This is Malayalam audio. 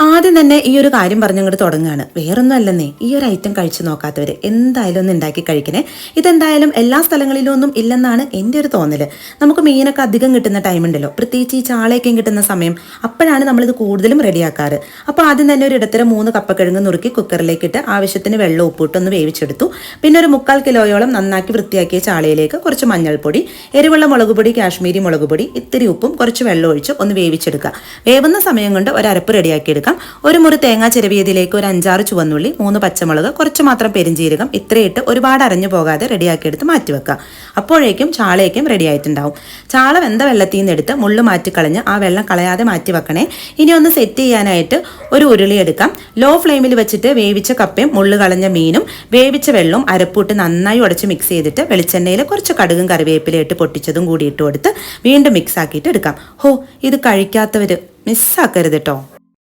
ആദ്യം തന്നെ ഈ ഒരു കാര്യം പറഞ്ഞങ്ങോട്ട് തുടങ്ങുകയാണ്. വേറൊന്നും അല്ലെന്നേ, ഈ ഒരു ഐറ്റം കഴിച്ചു നോക്കാത്തവർ എന്തായാലും ഒന്ന് ഉണ്ടാക്കി കഴിക്കണേ. ഇതെന്തായാലും എല്ലാ സ്ഥലങ്ങളിലും ഒന്നും ഇല്ലെന്നാണ് എൻ്റെ ഒരു തോന്നല്. നമുക്ക് മീനൊക്കെ അധികം കിട്ടുന്ന ടൈം ഉണ്ടല്ലോ, പ്രത്യേകിച്ച് ഈ ചാളയൊക്കെയും കിട്ടുന്ന സമയം, അപ്പോഴാണ് നമ്മളിത് കൂടുതലും റെഡിയാക്കാറ്. അപ്പോൾ ആദ്യം തന്നെ ഒരു ഇടത്തരം 3 കപ്പക്കിഴങ്ങ് നുറുക്കി കുക്കറിലേക്ക് ഇട്ട് ആവശ്യത്തിന് വെള്ളം ഉപ്പിട്ടൊന്ന് വേവിച്ചെടുത്തു. പിന്നെ ഒരു 3/4 കിലോയോളം നന്നാക്കി വൃത്തിയാക്കിയ ചാളയിലേക്ക് കുറച്ച് മഞ്ഞൾപ്പൊടി, എരിവുള്ള മുളക് പൊടി, കാശ്മീരി മുളക് പൊടി, ഇത്തിരി ഉപ്പും കുറച്ച് വെള്ളം ഒഴിച്ച് ഒന്ന് വേവിച്ചെടുക്കുക. വേവുന്ന സമയം കൊണ്ട് ഒരു അരപ്പ് റെഡിയാക്കി എടുക്കാം. ഒരു മുറി തേങ്ങ ചിരവിയതിലേക്ക് ഒരു 5-6 ചുവന്നുള്ളി, 3 പച്ചമുളക്, കുറച്ച് മാത്രം പെരിഞ്ചീരകം ഇത്രയിട്ട് ഒരുപാട് അരഞ്ഞു പോകാതെ റെഡിയാക്കി എടുത്ത് മാറ്റിവെക്കാം. അപ്പോഴേക്കും ചാളയൊക്കെയും റെഡി ആയിട്ടുണ്ടാവും. ചാള വെന്ത വെള്ളത്തിൽ നിന്ന് എടുത്ത് മുള്ളു മാറ്റിക്കളഞ്ഞ് ആ വെള്ളം കളയാതെ മാറ്റി വെക്കണേ. ഇനി ഒന്ന് സെറ്റ് ചെയ്യാനായിട്ട് ഒരു ഉരുളി എടുക്കാം. ലോ ഫ്ലെയിമിൽ വെച്ചിട്ട് വേവിച്ച കപ്പയും മുള്ളു കളഞ്ഞ മീനും വേവിച്ച വെള്ളവും അരപ്പൂട്ട് നന്നായി ഉടച്ച് മിക്സ് ചെയ്തിട്ട് വെളിച്ചെണ്ണയിൽ കുറച്ച് കടുകും കറിവേപ്പിലയിട്ട് പൊട്ടിച്ചതും കൂടി ഇട്ട് കൊടുത്ത് വീണ്ടും മിക്സ് ആക്കിയിട്ട് എടുക്കാം. ഇത് കഴിക്കാത്തവർ മിസ്സാക്കരുത് കേട്ടോ.